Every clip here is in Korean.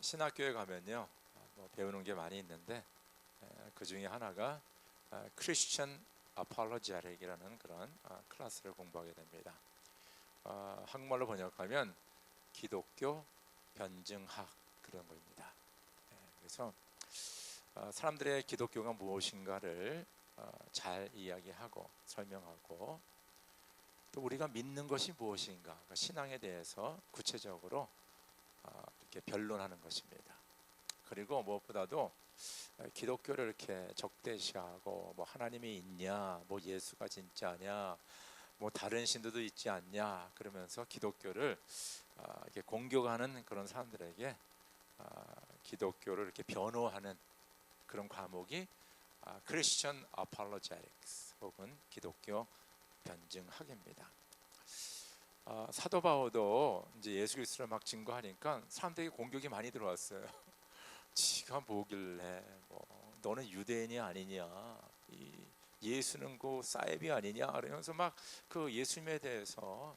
신학교에 가면요, 배우는 게 많이 있는데 그 중에 하나가 크리스천 아폴로제틱이라는 그런 클래스를 공부하게 됩니다. 한국말로 번역하면 기독교 변증학 그런 겁니다. 그래서 사람들의 기독교가 무엇인가를 잘 이야기하고 설명하고, 또 우리가 믿는 것이 무엇인가, 그러니까 신앙에 대해서 구체적으로 이렇게 변론하는 것입니다. 그리고 무엇보다도 기독교를 이렇게 적대시하고 뭐 하나님이 있냐, 뭐 예수가 진짜냐, 뭐 다른 신도도 있지 않냐 그러면서 기독교를 이렇게 공격하는 그런 사람들에게 기독교를 이렇게 변호하는 그런 과목이 크리스천 아폴로제틱스 혹은 기독교 변증학입니다. 사도 바울도 이제 예수 그리스도를 막 증거하니까 사람들에게 공격이 많이 들어왔어요. 지가 뭐길래 너는 유대인이 아니냐, 예수는 그 사이비 아니냐 그러면서 막 그 예수님에 대해서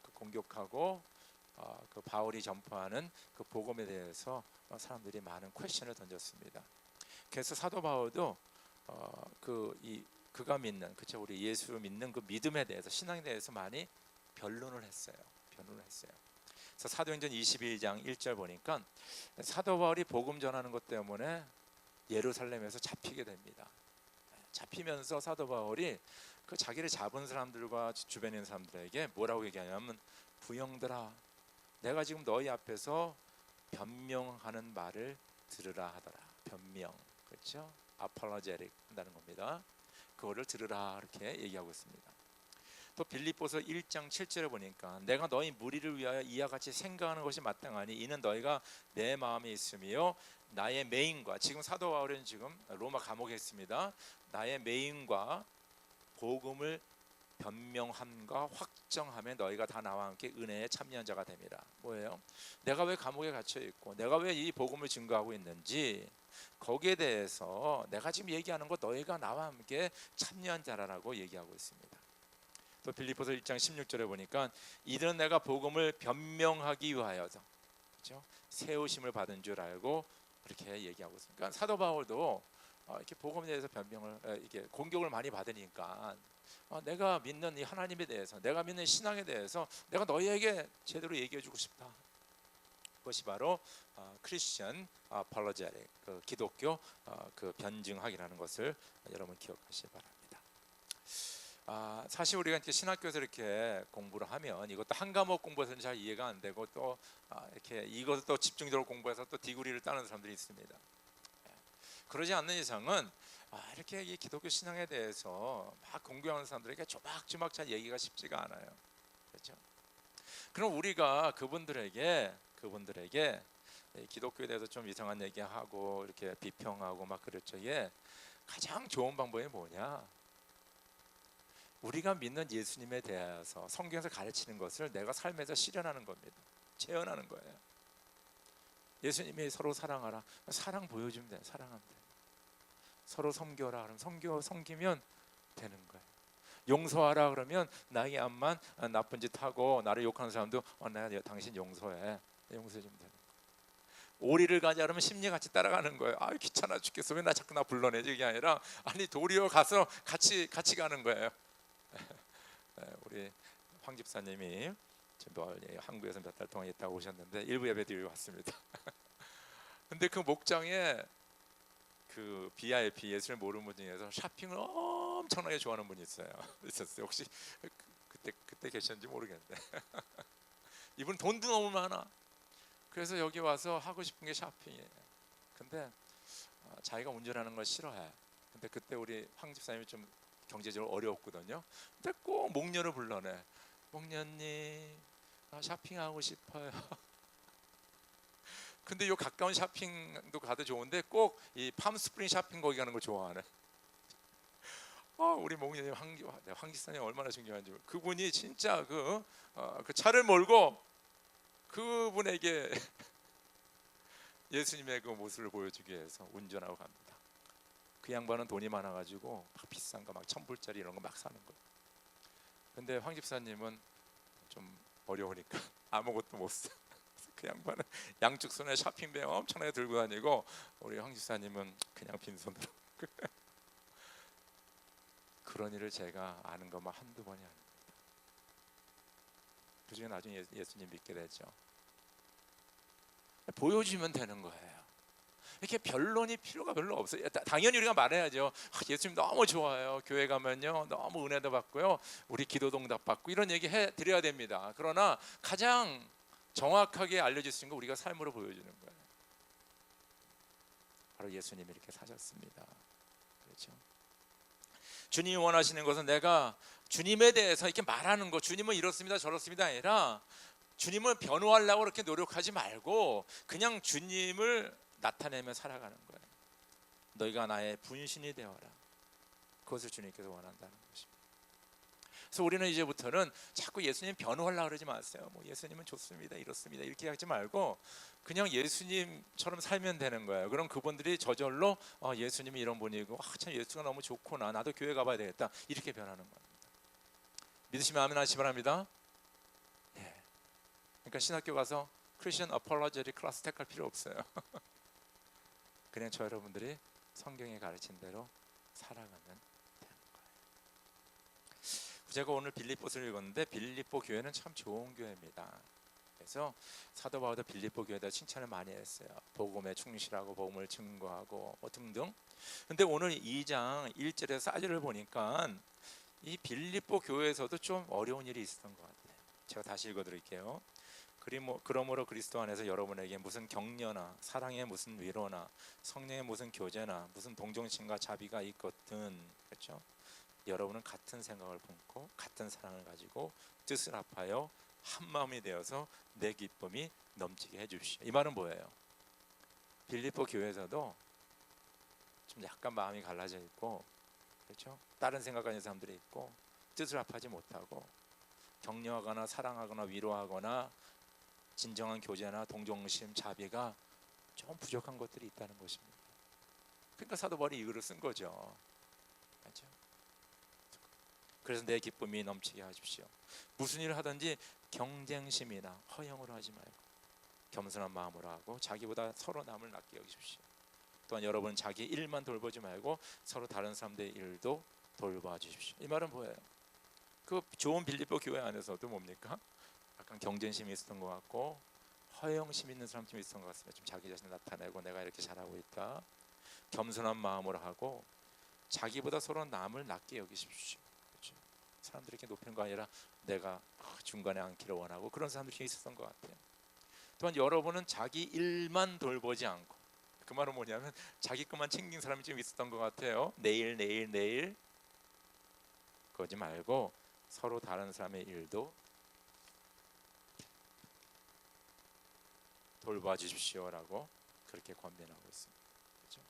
막 공격하고 그 바울이 전파하는 그 복음에 대해서 사람들이 많은 퀘션을 던졌습니다. 그래서 사도 바울도 그가 믿는, 그쵸, 우리 예수 믿는 그 믿음에 대해서, 신앙에 대해서 많이 변론을 했어요. 그래서 사도행전 22장 1절 보니까 사도 바울이 복음 전하는 것 때문에 예루살렘에서 잡히게 됩니다. 잡히면서 사도 바울이 그 자기를 잡은 사람들과 주변에 있는 사람들에게 뭐라고 얘기하냐면, 부형들아, 내가 지금 너희 앞에서 변명하는 말을 들으라 하더라. 변명, 그렇죠? 아폴로제틱 한다는 겁니다. 그거를 들으라 이렇게 얘기하고 있습니다. 또 빌립보서 1장 7절에 보니까 내가 너희 무리를 위하여 이와 같이 생각하는 것이 마땅하니 이는 너희가 내 마음에 있으며 나의 메인과, 지금 사도 바울은 지금 로마 감옥에 있습니다. 나의 메인과 복음을 변명함과 확정함에 너희가 다 나와 함께 은혜에 참여한 자가 됨이라. 뭐예요? 내가 왜 감옥에 갇혀 있고 내가 왜 이 복음을 증거하고 있는지, 거기에 대해서 내가 지금 얘기하는 것 너희가 나와 함께 참여한 자라고 얘기하고 있습니다. 또 빌립보서 1장 16절에 보니까 이들은 내가 복음을 변명하기 위하여서, 그렇죠? 세우심을 받은 줄 알고 그렇게 얘기하고 있습니다. 그러니까 사도 바울도 이렇게 복음에 대해서 변명을, 이게 공격을 많이 받으니까 내가 믿는 이 하나님에 대해서, 내가 믿는 신앙에 대해서 내가 너희에게 제대로 얘기해주고 싶다. 그것이 바로 크리스천 아폴로제틱, 그 기독교 그 변증학이라는 것을 여러분 기억하시기 바랍니다. 사실 우리가 이렇게 신학교에서 이렇게 공부를 하면 이것도 한 과목 공부해서는 잘 이해가 안 되고, 또 이렇게 이것을 또 집중적으로 공부해서 또 디그리를 따는 사람들이 있습니다. 그러지 않는 이상은 이렇게 이 기독교 신앙에 대해서 막 공부하는 사람들에게 조막조막 잘 얘기가 쉽지가 않아요. 그렇죠? 그럼 우리가 그분들에게 기독교에 대해서 좀 이상한 얘기하고 이렇게 비평하고 막 그랬죠. 가장 좋은 방법이 뭐냐? 우리가 믿는 예수님에 대해서 성경에서 가르치는 것을 내가 삶에서 실현하는 겁니다. 재현하는 거예요. 예수님이 서로 사랑하라, 사랑 보여주면 돼. 사랑하면 돼. 서로 섬겨라, 그럼 섬기면 되는 거예요. 용서하라 그러면 나에게 암만 나쁜 짓 하고 나를 욕하는 사람도 내가 당신 용서해 주면 되는 거예요. 오리를 가자 그러면 심리같이 따라가는 거예요. 귀찮아 죽겠어, 왜 자꾸 나 불러내지? 이게 아니라 도리어 가서 같이 가는 거예요. 우리 황 집사님이 한국에서 몇 달 동안 있다가 오셨는데 일부 예배드리러 왔습니다. 근데 그 목장에 그 VIP, 예수를 모르는 분 중에서 샤핑을 엄청나게 좋아하는 분이 있었어요. 혹시 그때 계셨는지 모르겠는데 이분 돈도 너무 많아. 그래서 여기 와서 하고 싶은 게 샤핑이에요. 근데 자기가 운전하는 걸 싫어해. 근데 그때 우리 황 집사님이 좀 경제적으로 어려웠거든요. 근데 꼭 목녀를 불러내. 목녀님, 샤핑하고 싶어요. 근데 요 가까운 샤핑도 가도 좋은데 꼭 이 팜스프링 샤핑 거기 가는 걸 좋아하네. 우리 목녀님 황 집사님 얼마나 중요한지. 그분이 진짜 그 차를 몰고 그분에게 예수님의 그 모습을 보여주기 위해서 운전하고 갑니다. 그 양반은 돈이 많아가지고 막 비싼 거 막 1,000불짜리 이런 거 막 사는 거예요. 근데 황 집사님은 좀 어려우니까 아무것도 못 사. 그 양반은 양쪽 손에 쇼핑백 엄청나게 들고 다니고 우리 황 집사님은 그냥 빈손으로. 그런 일을 제가 아는 것만 한두 번이 아닙니다. 그중에 나중에 예수님 믿게 되죠. 보여주면 되는 거예요. 이렇게 변론이 필요가 별로 없어요. 당연히 우리가 말해야죠. 예수님 너무 좋아요. 교회 가면요 너무 은혜도 받고요, 우리 기도 동답 받고, 이런 얘기 해드려야 됩니다. 그러나 가장 정확하게 알려줄 수 있는 거 우리가 삶으로 보여주는 거예요. 바로 예수님이 이렇게 사셨습니다. 그렇죠? 주님이 원하시는 것은 내가 주님에 대해서 이렇게 말하는 거, 주님은 이렇습니다 저렇습니다 아니라 주님을 변호하려고 그렇게 노력하지 말고 그냥 주님을 나타내며 살아가는 거예요. 너희가 나의 분신이 되어라. 그것을 주님께서 원한다는 것입니다. 그래서 우리는 이제부터는 자꾸 예수님 변호하려고 그러지 마세요. 뭐 예수님은 좋습니다 이렇습니다 이렇게 하지 말고 그냥 예수님처럼 살면 되는 거예요. 그럼 그분들이 저절로 예수님이 이런 분이고 참 예수가 너무 좋구나, 나도 교회 가봐야 되겠다, 이렇게 변하는 겁니다. 믿으시면 아멘 하시기 바랍니다. 예. 그러니까 신학교 가서 크리스천 어폴로제틱 클래스 택할 필요 없어요. 그냥 저 여러분들이 성경에 가르친 대로 살아가면 되는 거예요. 제가 오늘 빌립보서를 읽었는데 빌립보 교회는 참 좋은 교회입니다. 그래서 사도 바울도 빌립보 교회에다 칭찬을 많이 했어요. 복음에 충실하고 복음을 증거하고 뭐 등등. 근데 오늘 2장 1절에서 4절을 보니까 이 빌립보 교회에서도 좀 어려운 일이 있었던 것 같아요. 제가 다시 읽어드릴게요. 그러므로 그리스도 안에서 여러분에게 무슨 격려나 사랑의 무슨 위로나 성령의 무슨 교제나 무슨 동정심과 자비가 있거든, 그렇죠? 여러분은 같은 생각을 품고 같은 사랑을 가지고 뜻을 합하여 한 마음이 되어서 내 기쁨이 넘치게 해주십시오. 이 말은 뭐예요? 빌립보 교회에서도 좀 약간 마음이 갈라져 있고, 그렇죠? 다른 생각하는 사람들이 있고 뜻을 합하지 못하고 격려하거나 사랑하거나 위로하거나 진정한 교제나 동정심, 자비가 좀 부족한 것들이 있다는 것입니다. 그러니까 사도 바울이 이 글을 쓴 거죠. 맞죠? 그래서 내 기쁨이 넘치게 하십시오. 무슨 일을 하든지 경쟁심이나 허영으로 하지 말고 겸손한 마음으로 하고 자기보다 서로 남을 낮게 여기십시오. 또한 여러분 자기 일만 돌보지 말고 서로 다른 사람들의 일도 돌봐 주십시오. 이 말은 뭐예요? 그 좋은 빌립보 교회 안에서도 뭡니까? 약간 경쟁심이 있었던 것 같고 허영심 있는 사람 좀 있었던 것 같습니다. 좀 자기 자신을 나타내고 내가 이렇게 잘하고 있다, 겸손한 마음으로 하고 자기보다 서로 남을 낮게 여기십시오. 그렇죠? 사람들이 이렇게 높이는 거 아니라 내가 중간에 앉기를 원하고 그런 사람들이 있었던 것 같아요. 또한 여러분은 자기 일만 돌보지 않고, 그 말은 뭐냐면 자기 것만 챙긴 사람이 좀 있었던 것 같아요. 내일 그러지 말고 서로 다른 사람의 일도 돌봐주십시오라고 그렇게 권면하고 있습니다. 그렇죠?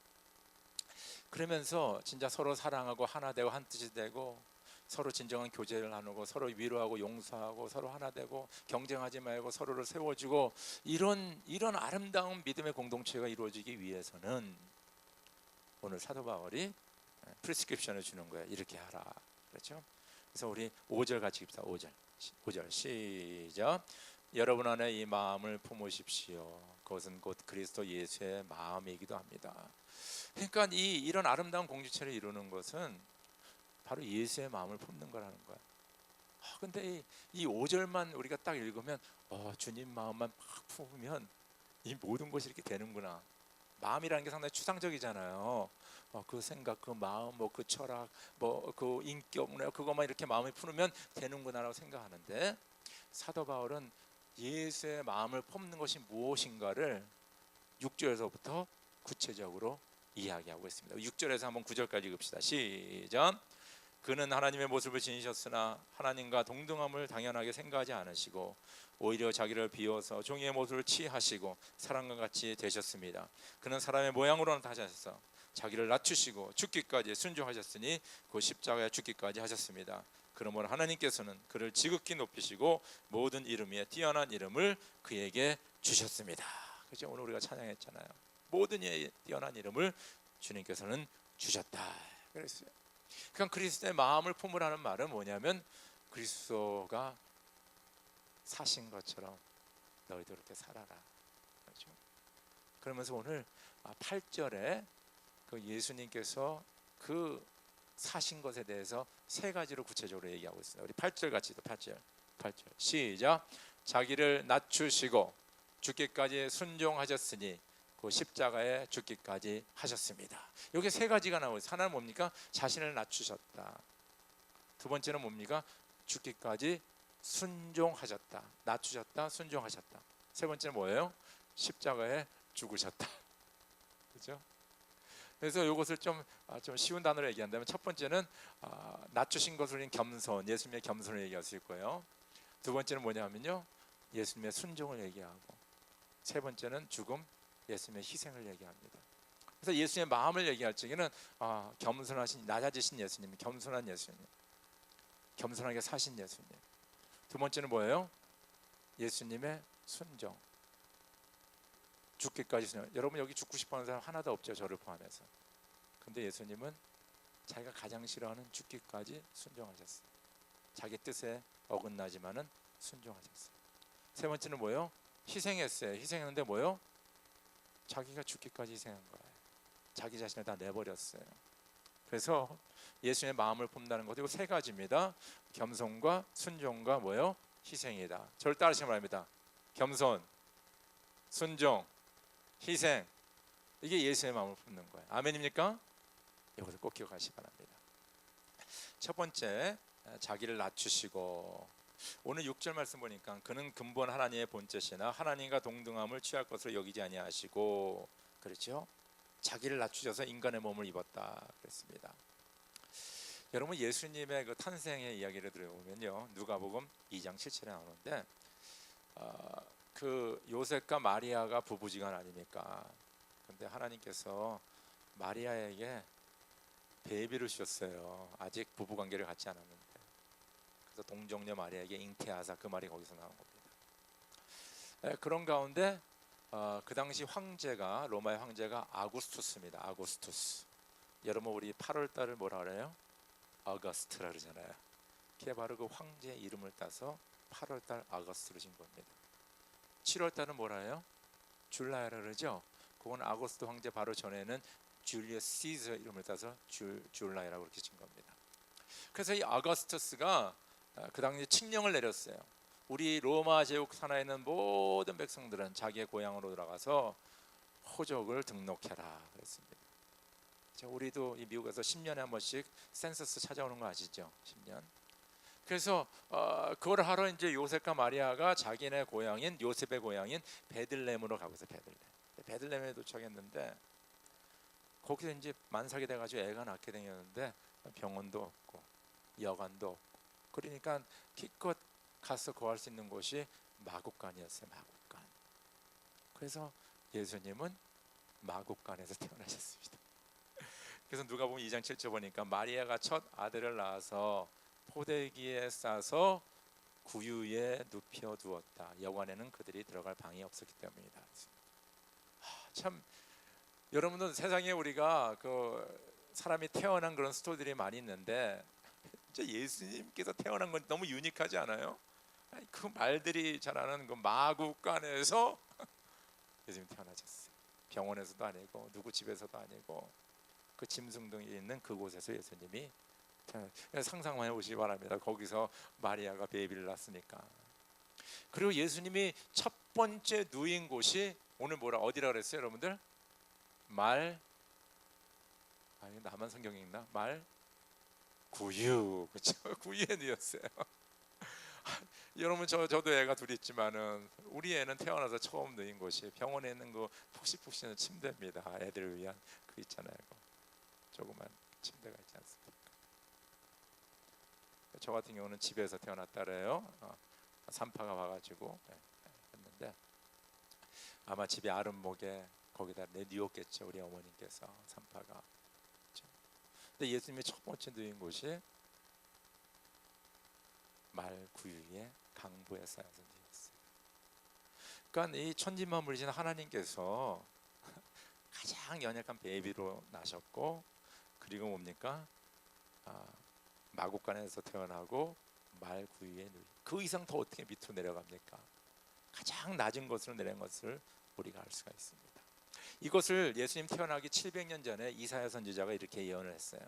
그러면서 진짜 서로 사랑하고 하나 되고 한 뜻이 되고 서로 진정한 교제를 나누고 서로 위로하고 용서하고 서로 하나 되고 경쟁하지 말고 서로를 세워주고 이런 아름다운 믿음의 공동체가 이루어지기 위해서는 오늘 사도 바울이 프리스크립션을 주는 거예요. 이렇게 하라. 그렇죠? 그래서 우리 5절 같이 읽읍시다. 5절 시작. 여러분 안에 이 마음을 품으십시오. 그것은 곧 그리스도 예수의 마음이기도 합니다. 그러니까 이런 아름다운 공동체를 이루는 것은 바로 예수의 마음을 품는 거라는 거야. 근데 이 5절만 우리가 딱 읽으면 주님 마음만 팍 품으면 이 모든 것이 이렇게 되는구나. 마음이라는 게 상당히 추상적이잖아요. 그 생각, 그 마음, 그 철학, 그 인격, 그것만 이렇게 마음에 품으면 되는구나라고 생각하는데 사도 바울은 예수의 마음을 품는 것이 무엇인가를 6절에서부터 구체적으로 이야기하고 있습니다. 6절에서 한번 9절까지 읽읍시다. 시작. 그는 하나님의 모습을 지니셨으나 하나님과 동등함을 당연하게 생각하지 않으시고 오히려 자기를 비워서 종의 모습을 취하시고 사람과 같이 되셨습니다. 그는 사람의 모양으로 나타나셔서 자기를 낮추시고 죽기까지 순종하셨으니 그 십자가에 죽기까지 하셨습니다. 그러므로 하나님께서는 그를 지극히 높이시고 모든 이름 위에 뛰어난 이름을 그에게 주셨습니다. 그죠? 오늘 우리가 찬양했잖아요. 모든 이에 뛰어난 이름을 주님께서는 주셨다. 그랬어요. 그러니까 그리스도의 마음을 품으라는 말은 뭐냐면 그리스도가 사신 것처럼 너희도 그렇게 살아라. 그렇죠? 그러면서 오늘 8절에 그 예수님께서 그 사신 것에 대해서 세 가지로 구체적으로 얘기하고 있어요. 우리 8절 같이 8절 시작. 자기를 낮추시고 죽기까지 순종하셨으니 그 십자가에 죽기까지 하셨습니다. 여기 세 가지가 나오고 있어요. 하나는 뭡니까? 자신을 낮추셨다. 두 번째는 뭡니까? 죽기까지 순종하셨다. 낮추셨다, 순종하셨다. 세 번째는 뭐예요? 십자가에 죽으셨다. 그렇죠? 그래서 이것을 좀 쉬운 단어로 얘기한다면 첫 번째는 낮추신 것을 겸손, 예수님의 겸손을 얘기할 수 있고요. 두 번째는 뭐냐면요, 예수님의 순종을 얘기하고, 세 번째는 죽음, 예수님의 희생을 얘기합니다. 그래서 예수님의 마음을 얘기할 적에는 겸손하신, 낮아지신 예수님, 겸손한 예수님, 겸손하게 사신 예수님. 두 번째는 뭐예요? 예수님의 순종, 죽기까지 순종. 여러분 여기 죽고 싶어하는 사람 하나도 없죠, 저를 포함해서. 근데 예수님은 자기가 가장 싫어하는 죽기까지 순종하셨어요. 자기 뜻에 어긋나지만은 순종하셨어요. 세 번째는 뭐예요? 희생했어요. 희생했는데 뭐예요? 자기가 죽기까지 희생한 거예요. 자기 자신을 다 내버렸어요. 그래서 예수님의 마음을 본다는 것, 이거 세 가지입니다. 겸손과 순종과 뭐예요? 희생이다. 저를 따르시면 말입니다. 겸손, 순종, 희생. 이게 예수의 마음을 품는 거예요. 아멘입니까? 이것을 꼭 기억하시기 바랍니다. 첫 번째, 자기를 낮추시고, 오늘 6절 말씀 보니까 그는 근본 하나님의 본체시나 하나님과 동등함을 취할 것으로 여기지 아니하시고, 그렇죠? 자기를 낮추셔서 인간의 몸을 입었다 그랬습니다. 여러분 예수님의 그 탄생의 이야기를 들어보면요, 누가복음 2장 7절에 나오는데 그 요셉과 마리아가 부부지간 아닙니까? 근데 하나님께서 마리아에게 베이비를 주셨어요. 아직 부부관계를 갖지 않았는데. 그래서 동정녀 마리아에게 잉태하사, 그 말이 거기서 나온 겁니다. 그런 가운데 그 당시 황제가, 로마의 황제가 아구스투스입니다. 아구스투스. 여러분 우리 8월 달을 뭐라 그래요? 어거스트라 그러잖아요. 그게 바로 그 황제의 이름을 따서 8월 달 아거스트로 진 겁니다. 7월 달은 뭐라 해요? 줄라이라 그러죠. 그건 아고스트 황제 바로 전에는 줄리어스 시저 이름을 따서 줄라이라고 그렇게 진 겁니다. 그래서 이 아거스투스가 그 당시 칙령을 내렸어요. 우리 로마 제국 산하에 있는 모든 백성들은 자기의 고향으로 돌아가서 호적을 등록해라 그랬습니다. 우리도 이 미국에서 10년에 한 번씩 센서스 찾아오는 거 아시죠? 10년. 그래서 그걸 하러 이제 요셉과 마리아가 자기네 고향인, 요셉의 고향인 베들레헴으로 가고 있어요. 베들레헴에 도착했는데 거기서 이제 만삭이 돼가지고 애가 낳게 되었는데 병원도 없고 여관도 없고, 그러니까 기껏 가서 구할 수 있는 곳이 마국간이었어요. 마국간. 그래서 예수님은 마국간에서 태어나셨습니다. 그래서 누가복음 2장 7절 보니까 마리아가 첫 아들을 낳아서 포대기에 싸서 구유에 눕혀 두었다. 여관에는 그들이 들어갈 방이 없었기 때문이다. 참 여러분들 세상에 우리가 그 사람이 태어난 그런 스토리들이 많이 있는데 진짜 예수님께서 태어난 건 너무 유니크하지 않아요? 그 말들이 잘하는 그 마국간에서 예수님이 태어나셨어요. 병원에서도 아니고 누구 집에서도 아니고 그 짐승등이 있는 그곳에서 예수님이 상상만 해보시기 바랍니다. 거기서 마리아가 베이비를 낳았으니까. 그리고 예수님이 첫 번째 누인 곳이 오늘 어디라 그랬어요, 여러분들? 나만 성경 읽나? 구유, 그렇죠? 구유에 누였어요. 여러분 저도 애가 둘 있지만은 우리 애는 태어나서 처음 누인 곳이 병원에 있는 그 푹신푹신한 침대입니다. 애들을 위한 그 있잖아요. 조그만 침대가 있지 않습니까? 저 같은 경우는 집에서 태어났다래요. 산파가 와가지고 했는데 아마 집에 아름목에 거기다 내뉘었겠죠, 우리 어머님께서 산파가. 근데 예수님이 첫 번째 누인 곳이 말구유의 강보에 쌓여서 누웠어요. 그러니까 이 천지만물이신 하나님께서 가장 연약한 베이비로 나셨고, 그리고 뭡니까? 마국간에서 태어나고 말구유에 누이. 그 이상 더 어떻게 밑으로 내려갑니까? 가장 낮은 곳으로 내린 것을 우리가 알 수가 있습니다. 이것을 예수님 태어나기 700년 전에 이사야 선지자가 이렇게 예언을 했어요.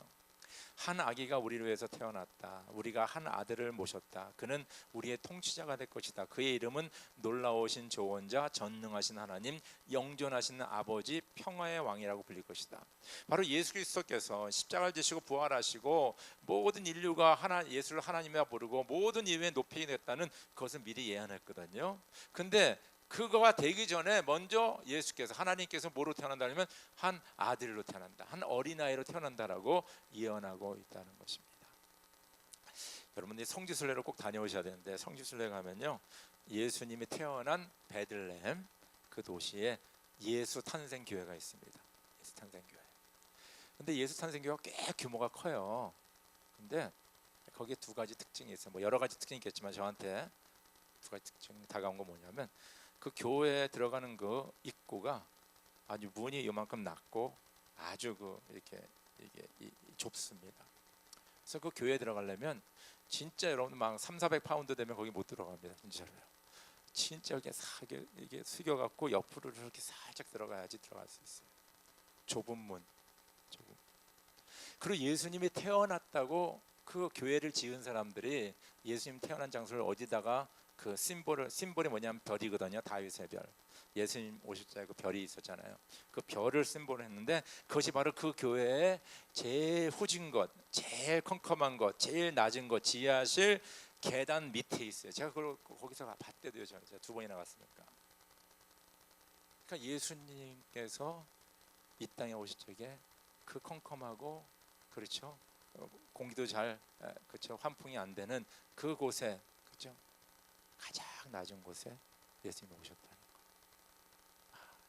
한 아기가 우리를 위해서 태어났다. 우리가 한 아들을 모셨다. 그는 우리의 통치자가 될 것이다. 그의 이름은 놀라우신 조언자, 전능하신 하나님, 영존하신 아버지, 평화의 왕이라고 불릴 것이다. 바로 예수 그리스도께서 십자가를 지시고 부활하시고 모든 인류가 예수를 하나님이라 부르고 모든 이유에 높이게 됐다는 그것을 미리 예언했거든요. 근데 그거가 되기 전에 먼저 예수께서, 하나님께서 뭐로 태어난다면 한 아들로 태어난다, 한 어린아이로 태어난다라고 예언하고 있다는 것입니다. 여러분들이 성지순례로 꼭 다녀오셔야 되는데, 성지순례 가면요 예수님이 태어난 베들레헴 그 도시에 예수 탄생교회가 있습니다. 예수 탄생교회. 근데 예수 탄생교회가 꽤 규모가 커요. 근데 거기에 두 가지 특징이 있어요. 뭐 여러 가지 특징이 있겠지만 저한테 두 가지 특징이 다가온 건 뭐냐면, 그 교회에 들어가는 그 입구가 아주 문이 요만큼 낮고 아주 이렇게 좁습니다. 그래서 그 교회에 들어가려면 진짜 여러분 막 300-400파운드 되면 거기 못 들어갑니다. 진짜로요. 진짜 이게 숙여갖고 옆으로 이렇게 살짝 들어가야지 들어갈 수 있어요. 좁은 문. 그리고 예수님이 태어났다고 그 교회를 지은 사람들이 예수님 태어난 장소를 어디다가 그 심볼이 뭐냐면 별이거든요. 다윗의 별. 예수님 오실 때 그 별이 있었잖아요. 그 별을 심볼로 했는데 그것이 바로 그 교회의 제일 후진 것, 제일 컴컴한 것, 제일 낮은 것, 지하실 계단 밑에 있어요. 제가 그걸 거기서 봤대도요. 제가 2번이나 갔으니까. 그러니까 예수님께서 이 땅에 오실 적에 그 컴컴하고, 그렇죠, 공기도 잘, 그렇죠, 환풍이 안 되는 그곳에, 그렇죠, 가장 낮은 곳에 예수님이 오셨다는 거.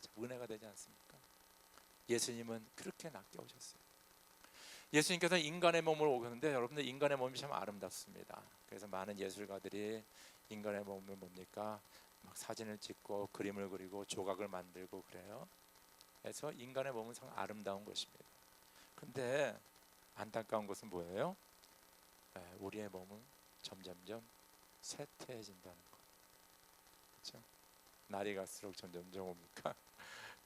참 은혜가 되지 않습니까? 예수님은 그렇게 낮게 오셨어요. 예수님께서 인간의 몸으로 오셨는데, 여러분들 인간의 몸이 참 아름답습니다. 그래서 많은 예술가들이 인간의 몸을 뭡니까? 막 사진을 찍고 그림을 그리고 조각을 만들고 그래요. 그래서 인간의 몸은 참 아름다운 것입니다. 근데 안타까운 것은 뭐예요? 우리의 몸은 점점점 쇠퇴해진다는 거. 그렇죠? 날이 갈수록 점점 뭡니까?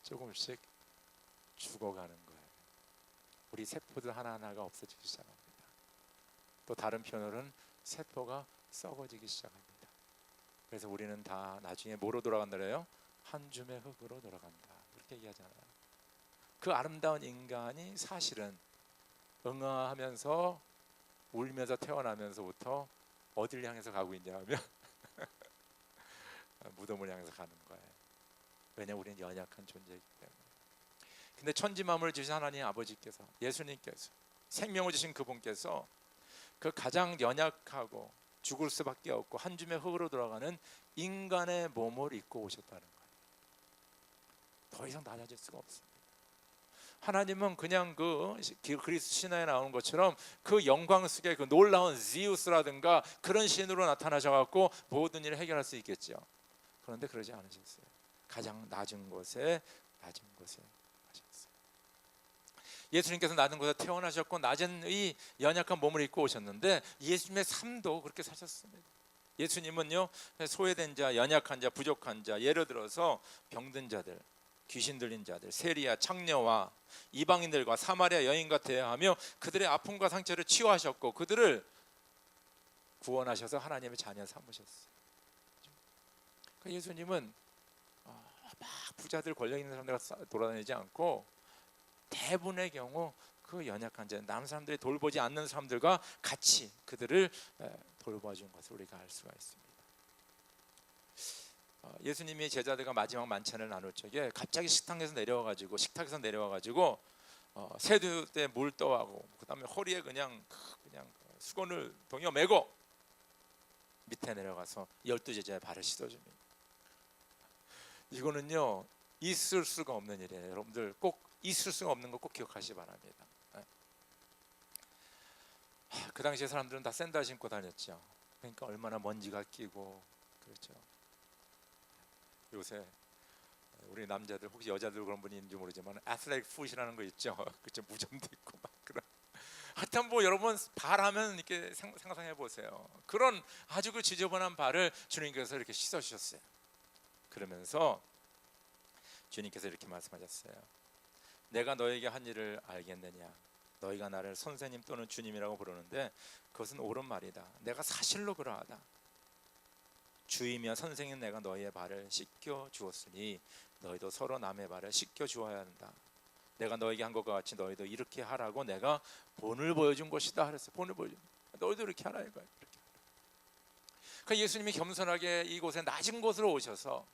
조금씩 죽어가는 거예요. 우리 세포들 하나하나가 없어지기 시작합니다. 또 다른 표현으로는 세포가 썩어지기 시작합니다. 그래서 우리는 다 나중에 뭐로 돌아간다 그래요? 한 줌의 흙으로 돌아간다, 그렇게 얘기하잖아요. 그 아름다운 인간이 사실은 응아하면서 울면서 태어나면서부터 어디를 향해서 가고 있냐 하면 무덤을 향해서 가는 거예요. 왜냐하면 우리는 연약한 존재이기 때문에. 근데 천지만물을 주신 하나님 아버지께서, 예수님께서, 생명을 주신 그분께서 그 가장 연약하고 죽을 수밖에 없고 한 줌의 흙으로 돌아가는 인간의 몸을 입고 오셨다는 거예요. 더 이상 낮아질 수가 없습니다. 하나님은 그냥 그 그리스 신화에 나오는 것처럼 그 영광 속에 그 놀라운 지우스라든가 그런 신으로 나타나셔갖고 모든 일을 해결할 수 있겠죠. 그런데 그러지 않으셨어요. 가장 낮은 곳에 하셨어요. 예수님께서 낮은 곳에 태어나셨고 낮은 이 연약한 몸을 입고 오셨는데 예수님의 삶도 그렇게 사셨습니다. 예수님은요, 소외된 자, 연약한 자, 부족한 자, 예를 들어서 병든 자들, 귀신 들린 자들, 세리야, 창녀와 이방인들과 사마리아 여인과 대화하며 그들의 아픔과 상처를 치유하셨고 그들을 구원하셔서 하나님의 자녀 삼으셨어요. 그러니까 예수님은 막 부자들, 권력 있는 사람들과 돌아다니지 않고 대부분의 경우 그 연약한 자, 남은 사람들이 돌보지 않는 사람들과 같이 그들을 돌봐준 것을 우리가 알 수가 있습니다. 예수님이 제자들과 마지막 만찬을 나눌 적에 갑자기 식탁에서 내려와가지고 세두 때 물 떠하고 그다음에 허리에 그냥 수건을 동여 매고 밑에 내려가서 12제자의 발을 씻어줍니다. 이거는요 있을 수가 없는 일이에요. 여러분들 꼭 있을 수가 없는 거 꼭 기억하시기 바랍니다. 그 당시에 사람들은 다 샌들 신고 다녔죠. 그러니까 얼마나 먼지가 끼고, 그렇죠. 요새 우리 남자들, 혹시 여자들 그런 분이 있는지 모르지만 애슬레틱 풋이라는 거 있죠. 그렇죠. 무좀도 있고 막 그런. 하여튼 뭐 여러분 발하면 이렇게 상상해 보세요. 그런 아주 그 지저분한 발을 주님께서 이렇게 씻어 주셨어요. 그러면서 주님께서 이렇게 말씀하셨어요. 내가 너에게 한 일을 알겠느냐? 너희가 나를 선생님 또는 주님이라고 부르는데 그것은 옳은 말이다. 내가 사실로 그러하다. 주이며 선생인 내가 너희의 발을 씻겨 주었으니 너희도 서로 남의 발을 씻겨 주어야 한다. 내가 너에게 한 것과 같이 너희도 이렇게 하라고 내가 본을 보여준 것이다. 그랬어요. 본을 보여준. 너희도 이렇게 하라 이거야. 이렇게. 그러니까 예수님이 겸손하게 이곳에 낮은 곳으로 오셔서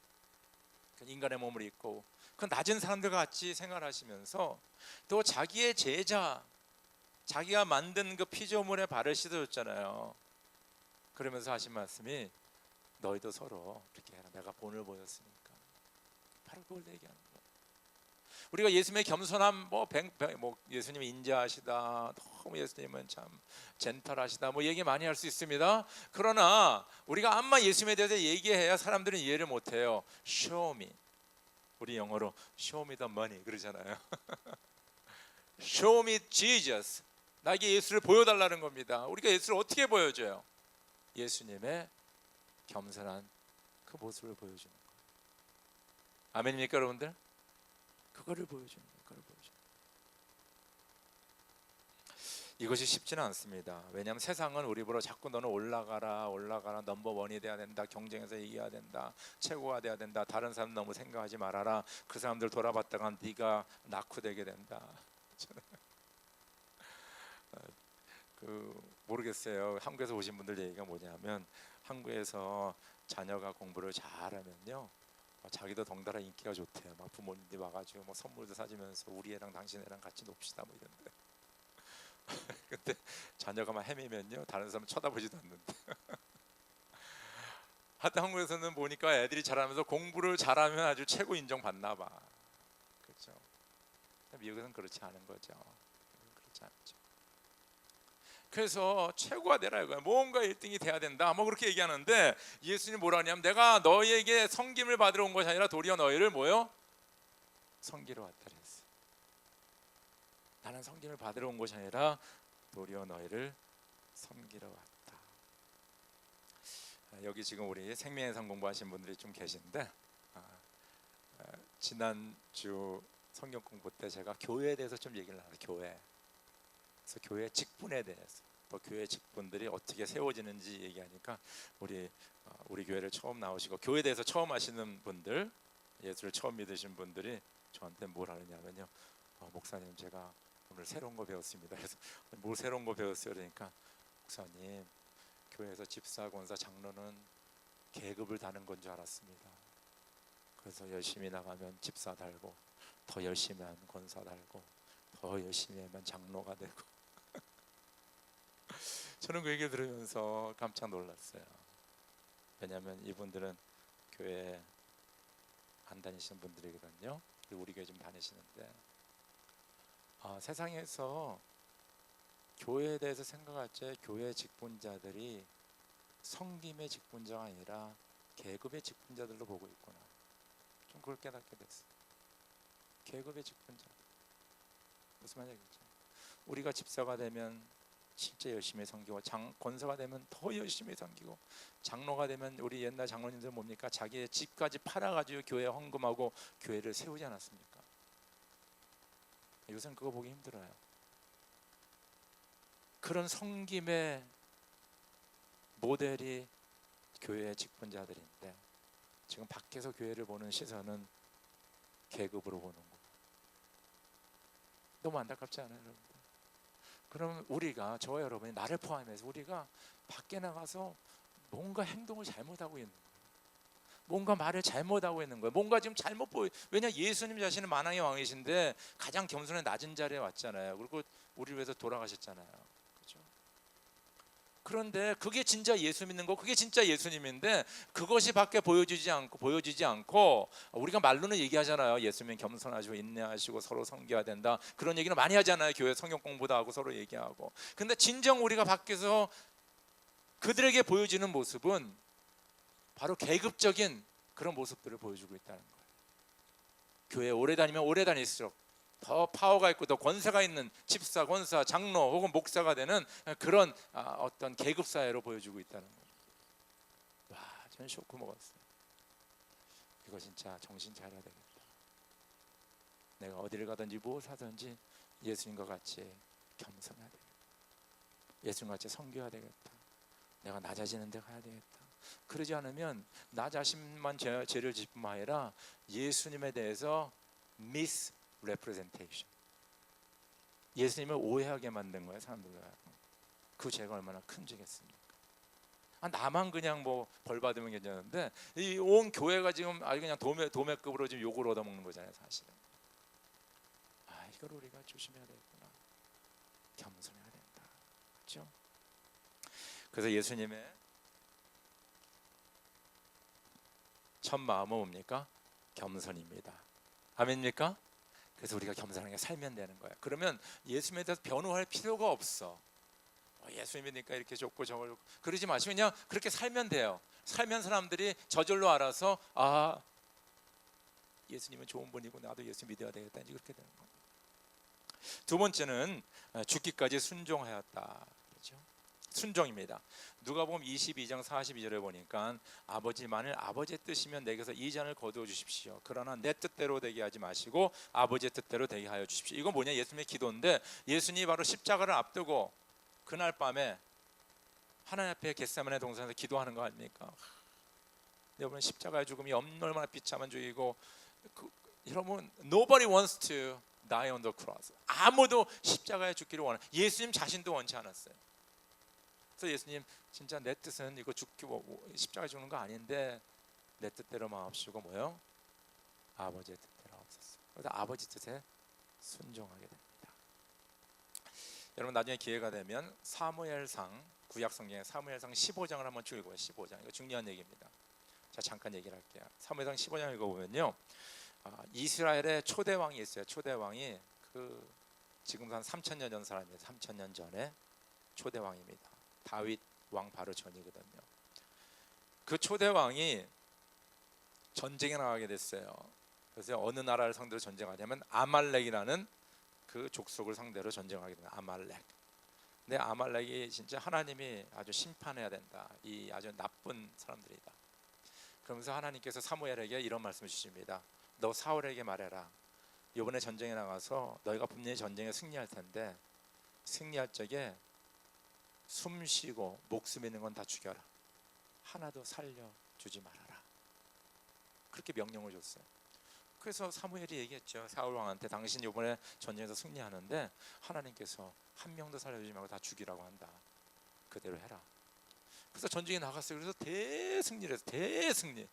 인간의 몸을 입고 그 낮은 사람들과 같이 생활하시면서 또 자기의 제자, 자기가 만든 그 피조물의 발을 씻어줬잖아요. 그러면서 하신 말씀이 너희도 서로 이렇게 해라. 내가 본을 보였으니까. 바로 그걸 얘기하는 거예요. 우리가 예수님의 겸손함, 예수님이 인자하시다, 너무 예수님은 참 젠틀하시다, 얘기 많이 할 수 있습니다. 그러나 우리가 아마 예수님에 대해서 얘기해야 사람들은 이해를 못해요. Show me. 우리 영어로 Show me the money 그러잖아요. Show me Jesus. 나에게 예수를 보여달라는 겁니다. 우리가 예수를 어떻게 보여줘요? 예수님의 겸손한 그 모습을 보여주는 거예요. 아멘입니까 여러분들? 그거를 보여주는 거예요. 그걸 보여주는 거예요. 이것이 쉽지는 않습니다. 왜냐하면 세상은 우리 보러 자꾸 너는 올라가라 넘버원이 돼야 된다, 경쟁에서 이겨야 된다, 최고가 돼야 된다, 다른 사람 너무 생각하지 말아라, 그 사람들 돌아봤다가 네가 낙후되게 된다. 모르겠어요. 한국에서 오신 분들 얘기가 뭐냐면 한국에서 자녀가 공부를 잘하면요 자기도 덩달아 인기가 좋대요. 막 부모님들이 와가지고 선물도 사주면서 우리 애랑 당신 애랑 같이 놉시다 이런데 근데 자녀가 막 헤매면요 다른 사람 쳐다보지도 않는데 하여튼 한국에서는 보니까 애들이 잘하면서 공부를 잘하면 아주 최고 인정받나 봐. 그렇죠? 미국에서는 그렇지 않은 거죠. 그렇지 않죠. 그래서 최고가 되라 이거야. 뭔가 1등이 돼야 된다. 그렇게 얘기하는데 예수님 뭐라 하냐면 내가 너희에게 섬김을 받으러 온 것이 아니라 도리어 너희를 섬기러 왔다 그랬어요. 나는 섬김을 받으러 온 것이 아니라 도리어 너희를 섬기러 왔다. 여기 지금 우리 생명의 상 공부하신 분들이 좀 계신데 지난주 성경 공부 때 제가 교회에 대해서 좀 얘기를 나눠요. 그래서 교회 직분에 대해서 또 교회 직분들이 어떻게 세워지는지 얘기하니까 우리 교회를 처음 나오시고 교회에 대해서 처음 하시는 분들, 예수를 처음 믿으신 분들이 저한테 뭘 하느냐면요, 목사님 제가 오늘 새로운 거 배웠습니다. 그래서 뭘 새로운 거 배웠어요? 그러니까 목사님 교회에서 집사, 권사, 장로는 계급을 다는 건 줄 알았습니다. 그래서 열심히 나가면 집사 달고 더 열심히 하면 권사 달고 더 열심히 하면 장로가 되고 저는 그 얘기 들으면서 깜짝 놀랐어요. 왜냐하면 이분들은 교회 안 다니시는 분들이거든요. 그리고 우리 교회 좀 다니시는데 세상에서 교회에 대해서 생각할 때 교회 직분자들이 섬김의 직분자가 아니라 계급의 직분자들로 보고 있구나. 좀 그걸 깨닫게 됐어요. 계급의 직분자. 무슨 말이겠죠? 우리가 집사가 되면 진짜 열심히 섬기고 권사가 되면 더 열심히 섬기고 장로가 되면 우리 옛날 장로님들 뭡니까? 자기의 집까지 팔아가지고 교회에 헌금하고 교회를 세우지 않았습니까? 요새는 그거 보기 힘들어요. 그런 섬김의 모델이 교회의 직분자들인데 지금 밖에서 교회를 보는 시선은 계급으로 보는 거. 너무 안타깝지 않아요, 여러분? 그럼 우리가, 저와 여러분이, 나를 포함해서 우리가 밖에 나가서 뭔가 행동을 잘못하고 있는 거예요. 뭔가 말을 잘못하고 있는 거예요. 뭔가 지금 잘못 왜냐 예수님 자신은 만왕의 왕이신데 가장 겸손한 낮은 자리에 왔잖아요. 그리고 우리를 위해서 돌아가셨잖아요. 그렇죠? 그런데 그게 진짜 예수 믿는 거, 그게 진짜 예수님인데 그것이 밖에 보여지지 않고 우리가 말로는 얘기하잖아요. 예수님 겸손하시고 인내하시고 서로 섬겨야 된다. 그런 얘기는 많이 하잖아요. 교회 성경 공부도 하고 서로 얘기하고. 근데 진정 우리가 밖에서 그들에게 보여지는 모습은 바로 계급적인 그런 모습들을 보여주고 있다는 거예요. 교회에 오래 다니면 오래 다닐수록 더 파워가 있고 더 권세가 있는 집사, 권사, 장로 혹은 목사가 되는 그런 어떤 계급 사회로 보여주고 있다는 거예요. 와, 저는 쇼크 먹었어요. 이거 진짜 정신 차려야 되겠다. 내가 어디를 가든지 무엇을 하든지 예수님과 같이 겸손해야 되겠다. 예수님과 같이 섬겨야 되겠다. 내가 낮아지는 데 가야 되겠다. 그러지 않으면 나 자신만 죄를 짓을 뿐만 아니라 예수님에 대해서 misrepresentation, 예수님을 오해하게 만든 거예요, 사람들과. 그 죄가 얼마나 큰 죄겠습니까? 나만 그냥 뭐 벌 받으면 괜찮은데 이 온 교회가 지금 아주 그냥 도매급으로 지금 욕을 얻어먹는 거잖아요, 사실은. 이걸 우리가 조심해야 되겠구나. 겸손해야 된다. 그렇죠? 그래서 예수님의 첫 마음은 뭡니까? 겸손입니다. 아멘입니까? 그래서 우리가 겸손하게 살면 되는 거예요. 그러면 예수님에 대해서 변호할 필요가 없어. 예수님이니까 이렇게 좋고 저걸 좋고 그러지 마시고 그냥 그렇게 살면 돼요. 살면 사람들이 저절로 알아서 예수님은 좋은 분이고 나도 예수 믿어야 되겠다, 이제 그렇게 되는 거예요. 두 번째는 죽기까지 순종하였다. 그렇죠? 순종입니다. 누가복음 22장 42절에 보니까 아버지 만일 아버지의 뜻이면 내게서 이 잔을 거두어 주십시오. 그러나 내 뜻대로 되게 하지 마시고 아버지의 뜻대로 되게 하여 주십시오. 이건 뭐냐? 예수님의 기도인데 예수님이 바로 십자가를 앞두고 그날 밤에 하나님 앞에 겟세마네 동산에서 기도하는 거 아닙니까? 여러분, 십자가의 죽음이 얼마나 비참한 죽이고 여러분, nobody wants to die on the cross. 아무도 십자가에 죽기를 원해. 예수님 자신도 원치 않았어요. 그래서 예수님, 진짜 내 뜻은 이거 십자가에 죽는 거 아닌데 내 뜻대로 마옵시고 뭐요? 아버지의 뜻대로 하옵소서. 그래서 아버지 뜻에 순종하게 됩니다. 여러분, 나중에 기회가 되면 사무엘상, 구약 성경의 사무엘상 15장을 한번 쭉 읽어요. 15장. 이거 중요한 얘기입니다. 자, 잠깐 얘기를 할게요. 사무엘상 15장 읽어보면요, 이스라엘의 초대 왕이 있어요. 초대 왕이 지금 한 3,000년 전 사람이에요. 3,000년 전에 초대 왕입니다. 다윗 왕 바로 전이거든요. 그 초대 왕이 전쟁에 나가게 됐어요. 그래서 어느 나라를 상대로 전쟁하냐면 아말렉이라는 그 족속을 상대로 전쟁하게 됩니다. 아말렉. 근데 아말렉이 진짜 하나님이 아주 심판해야 된다, 이 아주 나쁜 사람들이다. 그러면서 하나님께서 사무엘에게 이런 말씀을 주십니다. 너 사울에게 말해라. 이번에 전쟁에 나가서 너희가 분명히 전쟁에 승리할 텐데 승리할 적에 숨 쉬고 목숨 있는 건 다 죽여라. 하나도 살려주지 말아라. 그렇게 명령을 줬어요. 그래서 사무엘이 얘기했죠. 사울 왕한테, 당신 이번에 전쟁에서 승리하는데 하나님께서 한 명도 살려주지 말고 다 죽이라고 한다. 그대로 해라. 그래서 전쟁에 나갔어요. 그래서 대승리를 해서 대승리.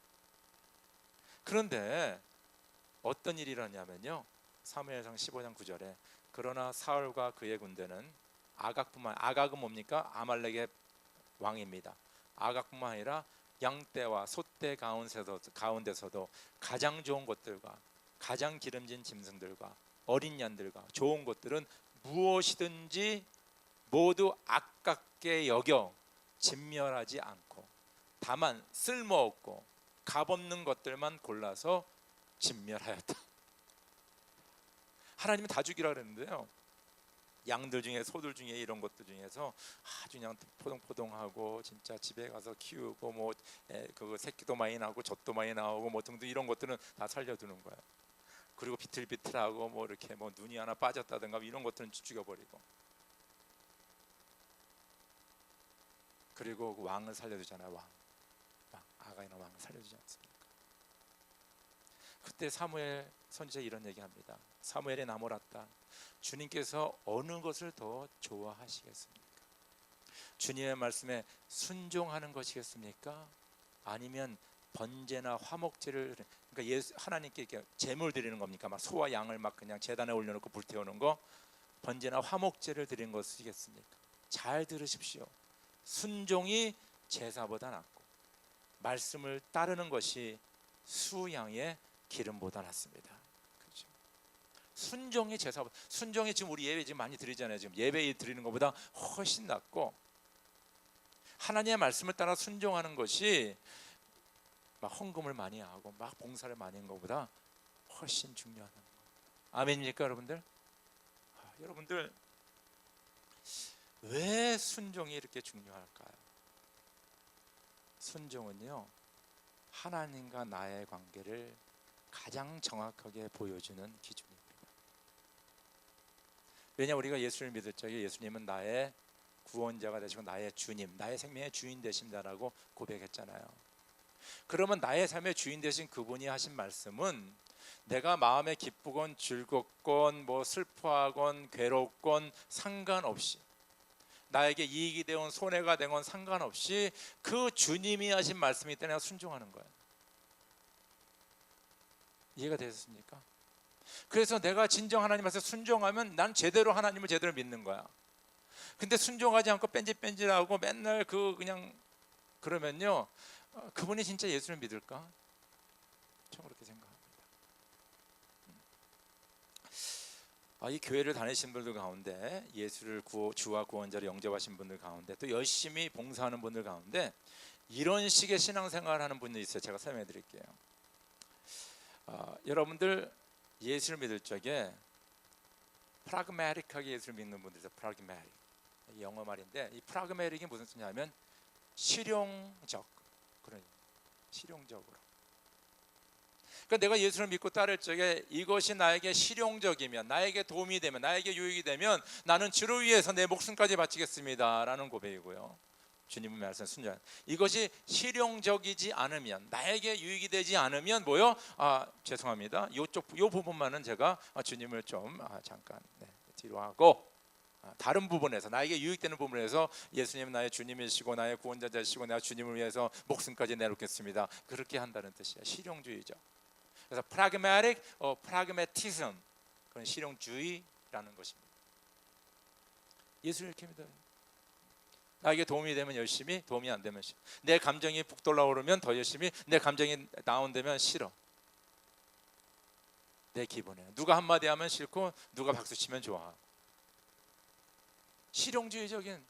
그런데 어떤 일이 일어나냐면요, 사무엘상 15장 9절에 그러나 사울과 그의 군대는 아각은 뭡니까? 아말렉의 왕입니다. 아각뿐만 아니라 양떼와 소떼 가운데서도 가장 좋은 것들과 가장 기름진 짐승들과 어린 양들과 좋은 것들은 무엇이든지 모두 아깝게 여겨 진멸하지 않고 다만 쓸모없고 값없는 것들만 골라서 진멸하였다. 하나님은 다 죽이라 그랬는데요, 양들 중에, 소들 중에, 이런 것들 중에서 아주 그냥 포동포동하고 진짜 집에 가서 키우고 뭐 그 새끼도 많이 나고 젖도 많이 나오고 뭐 등등 이런 것들은 다 살려두는 거예요. 그리고 비틀비틀하고 뭐 이렇게 뭐 눈이 하나 빠졌다든가 이런 것들은 죽여버리고, 그리고 그 왕을 살려두잖아요. 왕 아가이나 왕을 살려주지 않습니까? 그때 사무엘 선지자 이런 얘기합니다. 사무엘이 나무랐다. 주님께서 어느 것을 더 좋아하시겠습니까? 주님의 말씀에 순종하는 것이겠습니까? 아니면 번제나 화목제를, 그러니까 하나님께 이렇게 제물 드리는 겁니까? 막 소와 양을 막 그냥 제단에 올려놓고 불태우는 거, 번제나 화목제를 드리는 것이겠습니까? 잘 들으십시오. 순종이 제사보다 낫고 말씀을 따르는 것이 수양의 기름보다 낫습니다. 그렇죠? 순종이 제사보다, 순종이 지금 우리 예배 지금 많이 드리잖아요. 지금 예배 드리는 것보다 훨씬 낫고, 하나님의 말씀을 따라 순종하는 것이 막 헌금을 많이 하고 막 봉사를 많이 하는 것보다 훨씬 중요하다는 거예요. 아멘입니까, 여러분들? 여러분들, 왜 순종이 이렇게 중요할까요? 순종은요, 하나님과 나의 관계를 가장 정확하게 보여주는 기준입니다. 왜냐, 우리가 예수를 믿을 적에 예수님은 나의 구원자가 되시고 나의 주님, 나의 생명의 주인 되신다라고 고백했잖아요. 그러면 나의 삶의 주인 되신 그분이 하신 말씀은 내가 마음에 기쁘건 즐겁건 뭐 슬퍼하건 괴롭건 상관없이, 나에게 이익이 되건 손해가 되건 상관없이 그 주님이 하신 말씀이 있다 내가 순종하는 거예요. 이해가 되셨습니까? 그래서 내가 진정 하나님 말씀에 순종하면 난 제대로 하나님을 제대로 믿는 거야. 근데 순종하지 않고 뺀질뺀질하고 맨날 그냥 그러면요, 그분이 진짜 예수를 믿을까? 저는 그렇게 생각합니다. 이 교회를 다니신 분들 가운데, 예수를 주와 구원자로 영접하신 분들 가운데, 또 열심히 봉사하는 분들 가운데 이런 식의 신앙생활을 하는 분들이 있어요. 제가 설명해 드릴게요. 여러분들 예수를 믿을 적에 프라그매틱하게 예수를 믿는 분들 있어요. 프라그매틱, 영어 말인데 이 프라그매틱이 무슨 뜻이냐면 실용적, 그런 실용적으로. 그러니까 내가 예수를 믿고 따를 적에 이것이 나에게 실용적이면, 나에게 도움이 되면, 나에게 유익이 되면 나는 주를 위해서 내 목숨까지 바치겠습니다라는 고백이고요. 주님의 말씀 순종. 이것이 실용적이지 않으면, 나에게 유익이 되지 않으면 뭐요? 죄송합니다. 요 부분만은 제가 주님을 좀 잠깐 뒤로 하고, 다른 부분에서 나에게 유익되는 부분에서 예수님 나의 주님이시고 나의 구원자이시고 내가 주님을 위해서 목숨까지 내놓겠습니다. 그렇게 한다는 뜻이에요. 실용주의죠. 그래서 pragmatic, pragmatism, 그런 실용주의라는 것입니다. 예수를 이렇게 믿어요. 나에게 도움이 되면 열심히, 도움이 안 되면 싫어. 내 감정이 북돋아 오르면 더 열심히, 내 감정이 다운되면 싫어. 내 기분에 누가 한마디 하면 싫고 누가 박수치면 좋아. 실용적인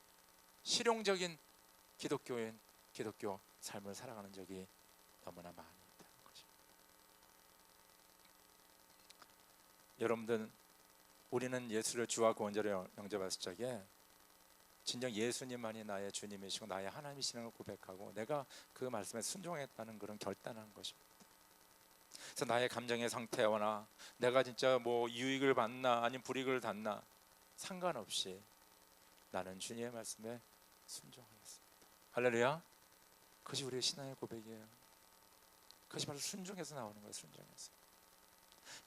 기독교인, 기독교 삶을 살아가는 적이 너무나 많이 있다는 거죠. 여러분들, 우리는 예수를 주와 구원자로 영접했을 적에 진정 예수님만이 나의 주님이시고 나의 하나님이시는 걸 고백하고 내가 그 말씀에 순종했다는 그런 결단하는 것입니다. 그래서 나의 감정의 상태와 내가 진짜 뭐 유익을 받나 아니면 불이익을 받나 상관없이 나는 주님의 말씀에 순종하겠습니다. 할렐루야. 그것이 우리의 신앙의 고백이에요. 그것이 바로 순종해서 나오는 거예요. 순종해서.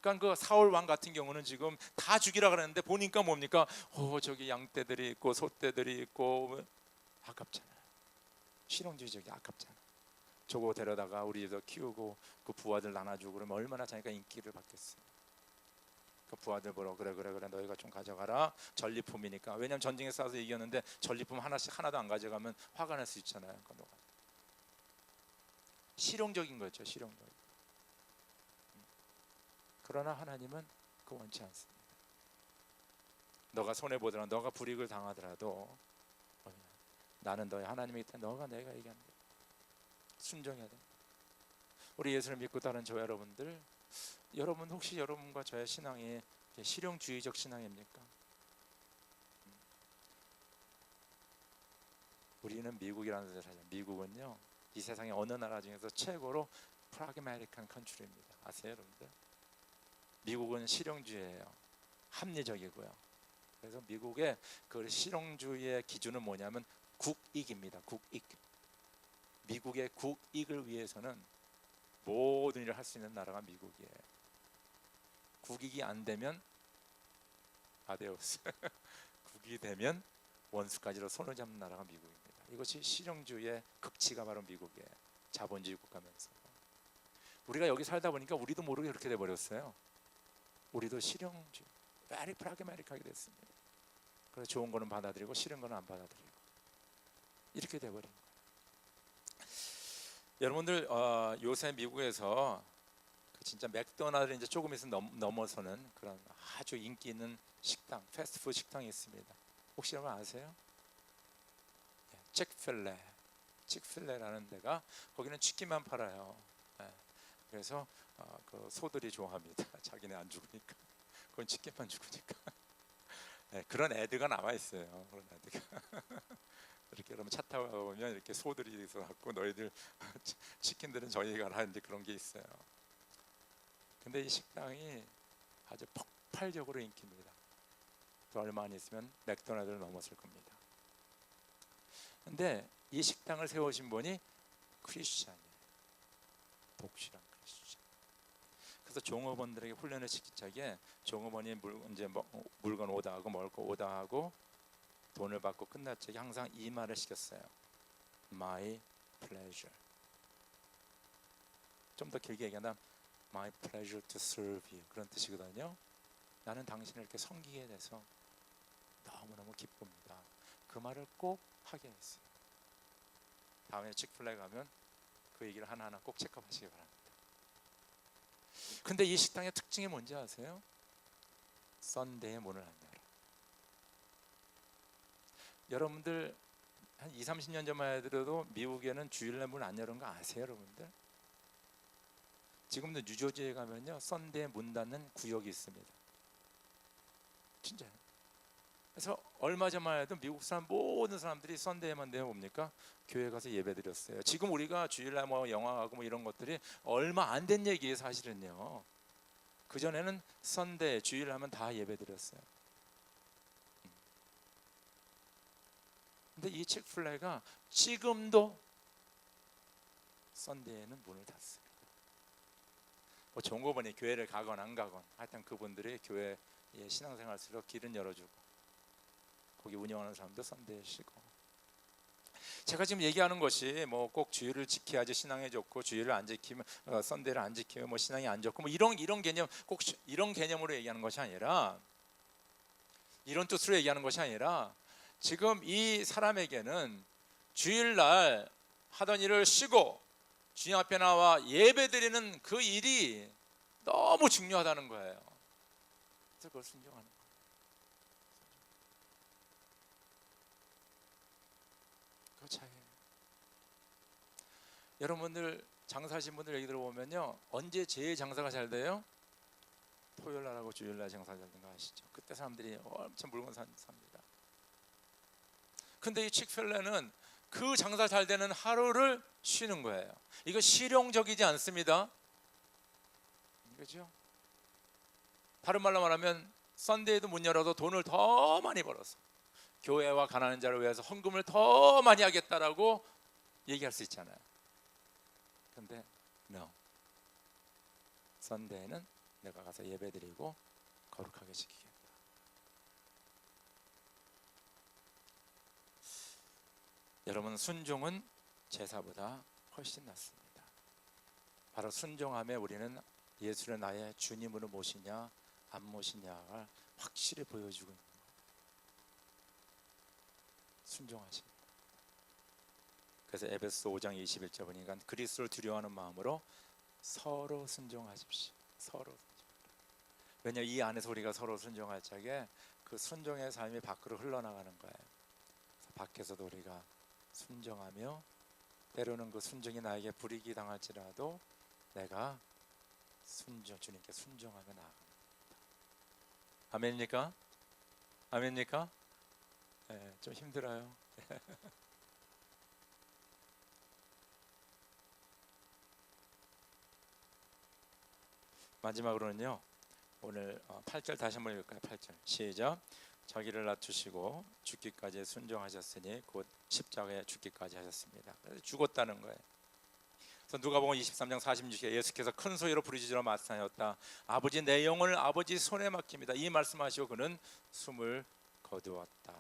그러니까 그 사울 왕 같은 경우는 지금 다 죽이라 그랬는데 보니까 뭡니까? 저기 양떼들이 있고 소떼들이 있고 아깝잖아요. 실용주의적이 아깝잖아요. 저거 데려다가 우리 집에서 키우고 그 부하들 나눠주고 그러면 얼마나 자기가 인기를 받겠어요. 그 부하들 보러 그래 너희가 좀 가져가라. 전리품이니까. 왜냐하면 전쟁에 싸워서 이겼는데 전리품 하나도 안 가져가면 화가 날 수 있잖아요. 실용적인 거죠. 실용적. 그러나 하나님은 그 원치 않습니다. 너가 손해보더라도 너가 불이익을 당하더라도 나는 너의 하나님이기 때문에 너가 내가 얘기한다. 순종해야 돼. 우리 예수를 믿고 따른 저 여러분들, 여러분 혹시 여러분과 저의 신앙이 실용주의적 신앙입니까? 우리는 미국이라는 데를 살아요. 미국은요 이 세상의 어느 나라 중에서 최고로 프라그매틱한 컨트리입니다. 아세요 여러분들? 미국은 실용주의예요. 합리적이고요. 그래서 미국의 그 실용주의의 기준은 뭐냐면 국익입니다. 국익. 미국의 국익을 위해서는 모든 일을 할 수 있는 나라가 미국이에요. 국익이 안 되면 아데오스. 국익이 되면 원수까지로 손을 잡는 나라가 미국입니다. 이것이 실용주의의 극치가 바로 미국이에요. 자본주의 국가면서. 우리가 여기 살다 보니까 우리도 모르게 그렇게 돼버렸어요. 우리도 실용주의, very pragmatic하게 됐습니다. 그래서 좋은 거는 받아들이고 싫은 거는 안 받아들이고 이렇게 돼버린 거예요. 여러분들 요새 미국에서 진짜 맥도날드 이제 조금 있으면 넘어서는 그런 아주 인기 있는 식당, 패스트푸드 식당이 있습니다. 혹시 여러분 아세요? 칙필레라는 데가 거기는 치킨만 팔아요. 그래서 그 소들이 좋아합니다. 자기네 안 죽으니까. 그건 치킨만 죽으니까. 그런 애드가 남아 있어요. 그런 애드가. 이렇게 여러분 차 타고 가보면 이렇게 소들이 있어 갖고 너희들 치킨들은 저희가 하는데 그런 게 있어요. 근데 이 식당이 아주 폭발적으로 인기입니다. 또 얼마 안 있으면 맥도날드를 넘어설 겁니다. 근데 이 식당을 세우신 분이 크리스찬이에요. 독실한 크리스찬. 그래서 종업원들에게 훈련을 시키자기에 종업원이 물건 오다하고 먹을 거 오다하고 돈을 받고 끝날 적에 항상 이 말을 시켰어요. My pleasure. 좀 더 길게 얘기하면 My pleasure to serve you. 그런 뜻이거든요. 나는 당신을 이렇게 섬기게 돼서 너무너무 기쁩니다. 그 말을 꼭 하게 했어요. 다음에 치크필레 가면 그 얘기를 하나하나 꼭 체크하시기 바랍니다. 근데 이 식당의 특징이 뭔지 아세요? 썬데이에 문을 안 열어. 여러분들 한 20, 30년 전만 해도 미국에는 주일날 문 안 여는 거 아세요, 여러분들? 지금도 뉴저지에 가면요, 썬데이에 문 닫는 구역이 있습니다. 진짜요. 그래서 얼마 전만 해도 미국 사람 모든 사람들이 썬데이만 되면 뭡니까? 교회 가서 예배 드렸어요. 지금 우리가 주일날 뭐 영화하고 뭐 이런 것들이 얼마 안 된 얘기예요, 사실은요. 그 전에는 썬데이 주일 하면 다 예배 드렸어요. 근데 이 치크필레가 지금도 썬데이에는 문을 닫습니다. 뭐 종업원이 교회를 가건 안 가건 하여튼 그분들이 교회의 신앙생활 속으로 길은 열어주고 거기 운영하는 사람도 썬데이에 쉬고. 제가 지금 얘기하는 것이 뭐 꼭 주일을 지켜야지 신앙에 좋고 주일을 안 지키면 썬데이를 안 지키면 뭐 신앙이 안 좋고 뭐 이런 개념, 꼭 이런 개념으로 얘기하는 것이 아니라, 이런 뜻으로 얘기하는 것이 아니라, 지금 이 사람에게는 주일날 하던 일을 쉬고 주님 앞에 나와 예배드리는 그 일이 너무 중요하다는 거예요. 그래서 그걸 순종하는 거예요. 그 차이예요. 여러분들 장사하신 분들 얘기 들어보면요, 언제 제일 장사가 잘 돼요? 토요일날하고 주일날 장사 잘 되는 거 아시죠? 그때 사람들이 엄청 물건 삽니다. 근데 이 치크필레는 그 장사 잘 되는 하루를 쉬는 거예요. 이거 실용적이지 않습니다. 그렇죠? 다른 말로 말하면 썬데이도 문 열어도 돈을 더 많이 벌어서 교회와 가난한 자를 위해서 헌금을 더 많이 하겠다라고 얘기할 수 있잖아요. 근데 no. 썬데이는 내가 가서 예배드리고 거룩하게 지키겠다. 여러분, 순종은 제사보다 훨씬 낫습니다. 바로 순종함에 우리는 예수를 나의 주님으로 모시냐 안 모시냐를 확실히 보여주고 있는 거예요. 순종하십니다. 그래서 에베소 5장 21절 보니까 그리스도를 두려워하는 마음으로 서로 순종하십시오. 서로 순종하라. 왜냐, 이 안에서 우리가 서로 순종할 적에 그 순종의 삶이 밖으로 흘러나가는 거예요. 그래서 밖에서도 우리가 순종하며, 때로는 그 순종이 나에게 불이익이 당할지라도 내가 주님께 순종하며 나아갑니다. 아멘입니까? 아멘입니까? 네, 좀 힘들어요. 마지막으로는요, 오늘 8절 다시 한번 읽을까요? 8절 시작. 자기를 낮추시고 죽기까지 순종하셨으니 곧 십자가에 죽기까지 하셨습니다. 그래서 죽었다는 거예요. 그래서 누가복음 23장 46절에 예수께서 큰 소리로 부르짖으러 말씀하였다. 아버지, 내 영혼을 아버지 손에 맡깁니다. 이 말씀하시고 그는 숨을 거두었다.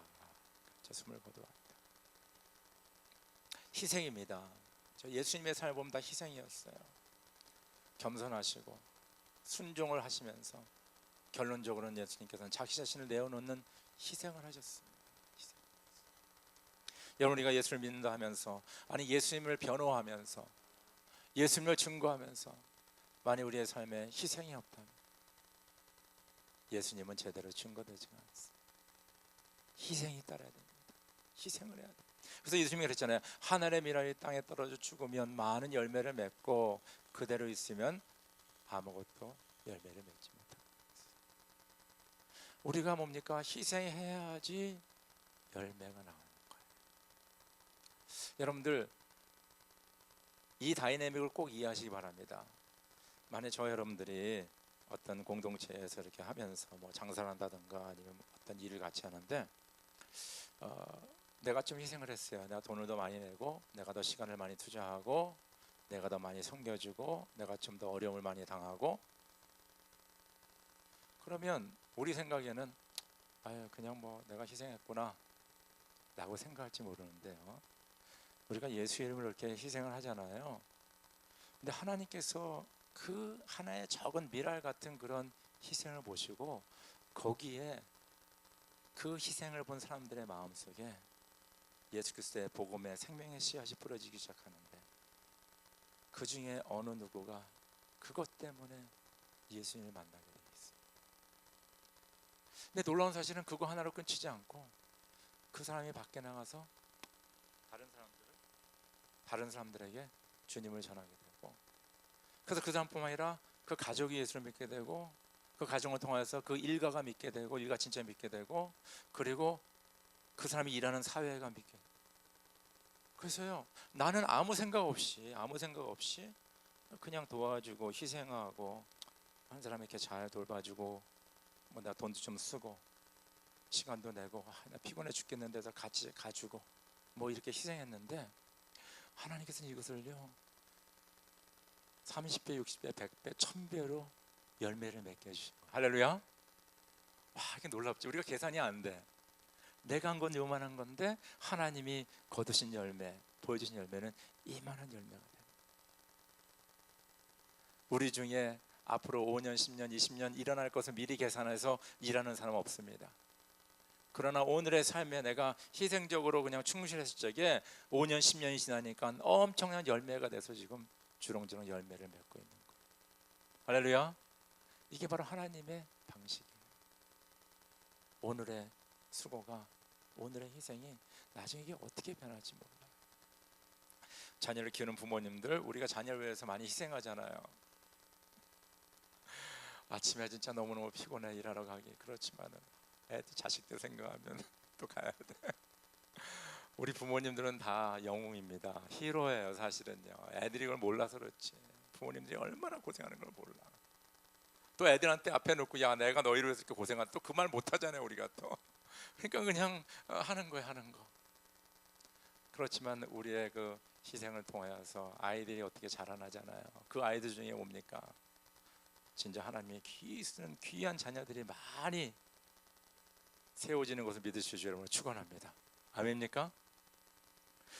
그렇죠, 숨을 거두었다. 희생입니다. 예수님의 삶을 보면 다 희생이었어요. 겸손하시고 순종을 하시면서 결론적으로는 예수님께서는 자기 자신을 내어놓는 희생을 하셨습니다. 여러분, 우리가 예수를 믿는다 하면서, 아니 예수님을 변호하면서, 예수님을 증거하면서 만약 우리의 삶에 희생이 없다면 예수님은 제대로 증거되지가 않습니다. 희생이 따라야 됩니다. 희생을 해야 돼요. 그래서 예수님이 그랬잖아요. 하늘의 미랄이 땅에 떨어져 죽으면 많은 열매를 맺고 그대로 있으면 아무것도 열매를 맺지 못합니다. 우리가 뭡니까? 희생해야지 열매가 나오는 거예요. 여러분들 이 다이내믹을 꼭 이해하시기 바랍니다. 만약 저 여러분들이 어떤 공동체에서 이렇게 하면서 뭐 장사를 한다든가 아니면 어떤 일을 같이 하는데 내가 좀 희생을 했어요. 내가 돈을 더 많이 내고 내가 더 시간을 많이 투자하고 내가 더 많이 섬겨주고 내가 좀 더 어려움을 많이 당하고, 그러면 우리 생각에는 아유 그냥 뭐 내가 희생했구나 라고 생각할지 모르는데요, 우리가 예수 이름으로 이렇게 희생을 하잖아요. 근데 하나님께서 그 하나의 적은 미랄 같은 그런 희생을 보시고 거기에 그 희생을 본 사람들의 마음속에 예수 그리스도의 복음의 생명의 씨앗이 뿌려지기 시작하는데, 그 중에 어느 누구가 그것 때문에 예수님을 만나게 되어 있어요. 근데 놀라운 사실은 그거 하나로 끊기지 않고 그 사람이 밖에 나가서 다른 사람들에게 주님을 전하게 되고, 그래서 그 사람뿐만 아니라 그 가족이 예수를 믿게 되고 그 가정을 통해서 그 일가가 믿게 되고 일가 진짜 믿게 되고, 그리고 그 사람이 일하는 사회가 믿게 되고. 그래서요, 나는 아무 생각 없이 그냥 도와주고 희생하고 한 사람에게 잘 돌봐주고 뭐 나 돈도 좀 쓰고 시간도 내고 나 피곤해 죽겠는데서 같이 가주고 뭐 이렇게 희생했는데, 하나님께서는 이것을요 30배, 60배, 100배, 1000배로 열매를 맺게 해주시고. 할렐루야. 와, 이게 놀랍죠. 우리가 계산이 안 돼. 내가 한 건 요만한 건데 하나님이 거두신 열매, 보여주신 열매는 이만한 열매가 돼요. 우리 중에 앞으로 5년, 10년, 20년 일어날 것을 미리 계산해서 일하는 사람 없습니다. 그러나 오늘의 삶에 내가 희생적으로 그냥 충실했을 적에 5년, 10년이 지나니까 엄청난 열매가 돼서 지금 주렁주렁 열매를 맺고 있는 거예요. 할렐루야. 이게 바로 하나님의 방식이에요. 오늘의 수고가, 오늘의 희생이 나중에 이게 어떻게 변할지 몰라요. 자녀를 키우는 부모님들, 우리가 자녀를 위해서 많이 희생하잖아요. 아침에 진짜 너무너무 피곤해 일하러 가기. 그렇지만은 애들 자식들 생각하면 또 가야 돼. 우리 부모님들은 다 영웅입니다. 히로예요. 사실은요. 애들이 그걸 몰라서 그렇지 부모님들이 얼마나 고생하는 걸 몰라. 또 애들한테 앞에 놓고 야 내가 너희를 위해서 이렇게 고생한, 또 그 말 못하잖아요 우리가 또. 그러니까 그냥 하는 거예요, 하는 거. 그렇지만 우리의 그 희생을 통하여서 아이들이 어떻게 자라나잖아요. 그 아이들 중에 뭡니까? 진짜 하나님의 귀 쓰는 귀한 자녀들이 많이 세워지는 것을 믿으시죠 여러분. 축원합니다. 아멘입니까?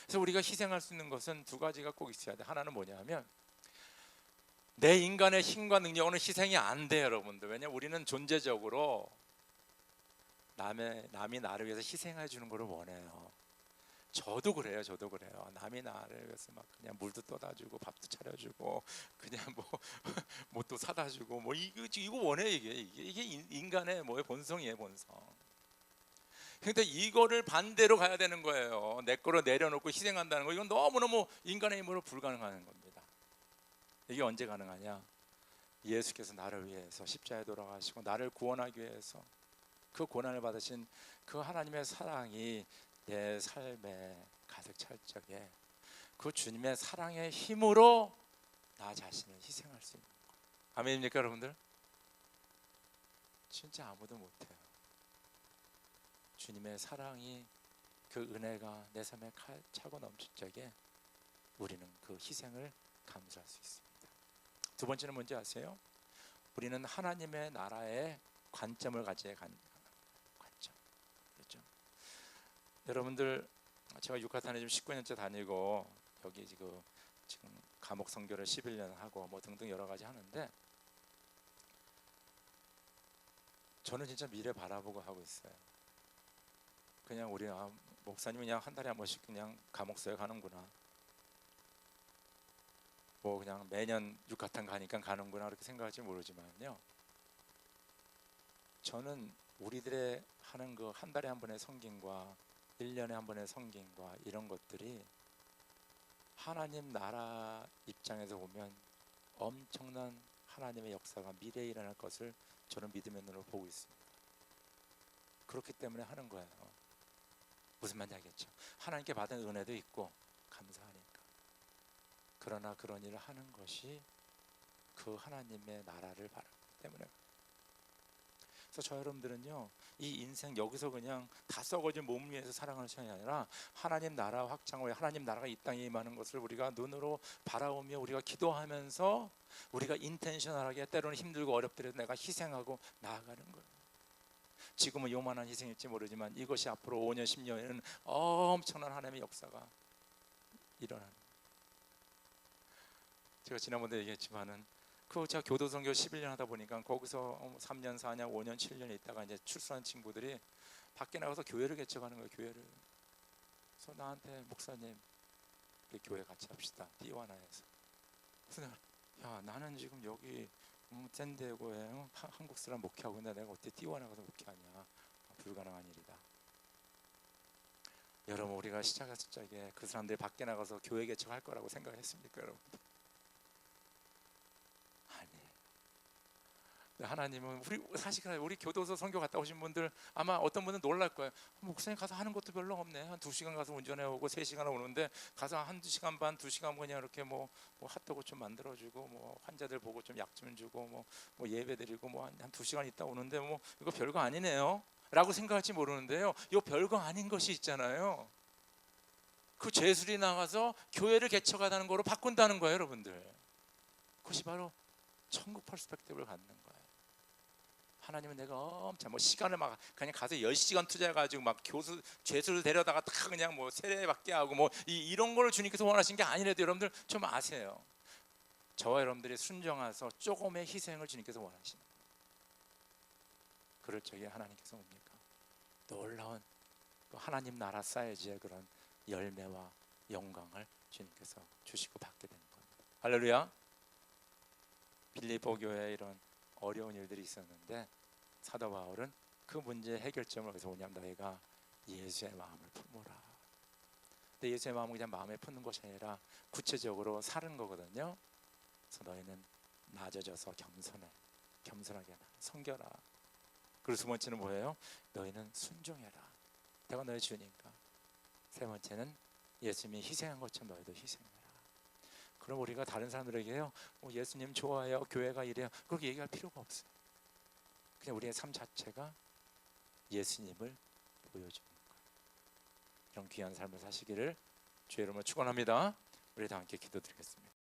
그래서 우리가 희생할 수 있는 것은 두 가지가 꼭 있어야 돼. 하나는 뭐냐면 내 인간의 힘과 능력으로는 희생이 안 돼요 여러분들. 왜냐하면 우리는 존재적으로 남이 나를 위해서 희생해 주는 것을 원해요. 저도 그래요. 남이 나를 위해서 막 그냥 물도 떠다 주고 밥도 차려 주고 그냥 뭐 또 사다 주고 뭐 이거 원해. 이게 인간의 뭐의 본성이에요, 본성. 근데 이거를 반대로 가야 되는 거예요. 내 거로 내려놓고 희생한다는 거, 이건 너무너무 인간의 힘으로 불가능한 겁니다. 이게 언제 가능하냐? 예수께서 나를 위해서 십자가에 돌아가시고 나를 구원하기 위해서 그 고난을 받으신 그 하나님의 사랑이 내 삶에 가득 찰 적에 그 주님의 사랑의 힘으로 나 자신을 희생할 수 있는 거예요. 아멘입니까 여러분들? 진짜 아무도 못해요. 주님의 사랑이, 그 은혜가 내 삶에 차고 넘칠 적에 우리는 그 희생을 감수할 수 있습니다. 두 번째는 뭔지 아세요? 우리는 하나님의 나라의 관점을 가져야 관점. 그렇죠? 여러분들, 제가 유카탄에 지금 19년째 다니고 여기 지금 감옥 선교를 11년 하고 뭐 등등 여러 가지 하는데, 저는 진짜 미래 바라보고 하고 있어요. 그냥 우리 목사님은 그냥 한 달에 한 번씩 그냥 감옥소에 가는구나, 뭐 그냥 매년 유카탄 가니까 가는구나 그렇게 생각할지 모르지만요, 저는 우리들의 하는 그 한 달에 한 번의 성김과 1년에 한 번의 성김과 이런 것들이 하나님 나라 입장에서 보면 엄청난 하나님의 역사가 미래에 일어날 것을 저는 믿음의 눈으로 보고 있습니다. 그렇기 때문에 하는 거예요. 무슨 말인지 알겠죠? 하나님께 받은 은혜도 있고 감사하니까. 그러나 그런 일을 하는 것이 그 하나님의 나라를 바라기 때문에. 그래서 저 여러분들은요, 이 인생 여기서 그냥 다 썩어진 몸을 위해서 살아가는 시간이 아니라 하나님 나라 확장 후에 하나님 나라가 이 땅에 임하는 것을 우리가 눈으로 바라오며 우리가 기도하면서 우리가 인텐셔널하게 때로는 힘들고 어렵더라도 내가 희생하고 나아가는 거예요. 지금은 요만한 희생일지 모르지만 이것이 앞으로 5년 10년에는 엄청난 하나님의 역사가 일어나는. 제가 지난번에 얘기했지만은 제가 교도선교 11년 하다 보니까 거기서 3년 4년 5년 7년 있다가 이제 출소한 친구들이 밖에 나가서 교회를 개척하는 거예요. 교회를. 그래서 나한테 목사님 우리 교회 같이 합시다. 띠와나에서. 그래서 야 나는 지금 여기 샌디에고에 한국 사람 목회하고 있는데 내가 어떻게 띠와나 가서 목회하냐. 불가능한 일이다. 여러분 우리가 시작했을 적에 그 사람들이 밖에 나가서 교회 개척할 거라고 생각했습니까 여러분? 하나님은 우리 교도소 선교 갔다 오신 분들 아마 어떤 분은 놀랄 거예요. 목사님 가서 하는 것도 별로 없네. 한 2시간 가서 운전해 오고 3시간 오는데 가서 한 2시간 반 2시간 그냥 이렇게 뭐 핫도그 좀 만들어주고 뭐 환자들 보고 좀 약 좀 주고 뭐 예배 드리고 뭐 한 2시간 있다 오는데 뭐 이거 별거 아니네요 라고 생각할지 모르는데요, 이거 별거 아닌 것이 있잖아요. 그 죄술이 나가서 교회를 개척하다는 거로 바꾼다는 거예요 여러분들. 그것이 바로 천국 퍼스펙티브를 갖는 거예요. 하나님은 내가 엄청 시간을 막 그냥 가서 10시간 투자해가지고 막 교수 죄수를 데려다가 다 그냥 세례받게 하고 이런 걸 주님께서 원하신 게 아니라도 여러분들 좀 아세요. 저와 여러분들이 순종해서 조금의 희생을 주님께서 원하시는 거예요. 그럴 적에 하나님께서 뭡니까? 놀라운 하나님 나라 사이즈의 그런 열매와 영광을 주님께서 주시고 받게 되는 겁니다. 할렐루야. 빌립보 교회에 이런 어려운 일들이 있었는데 사도 바울은 그 문제의 해결점을 어디서 오냐면 너희가 예수의 마음을 품어라. 근데 예수의 마음은 그냥 마음에 품는 것이 아니라 구체적으로 사는 거거든요. 그래서 너희는 낮아져서 겸손하게 섬겨라. 그리고 두 번째는 뭐예요? 너희는 순종해라. 내가 너희 주니까. 세 번째는 예수님이 희생한 것처럼 너희도 희생해라. 그럼 우리가 다른 사람들에게요 예수님 좋아해요 교회가 이래요 그렇게 얘기할 필요가 없어요. 그냥 우리의 삶 자체가 예수님을 보여주는 거예요. 이런 귀한 삶을 사시기를 주의 이름으로 축원합니다. 우리 다 함께 기도드리겠습니다.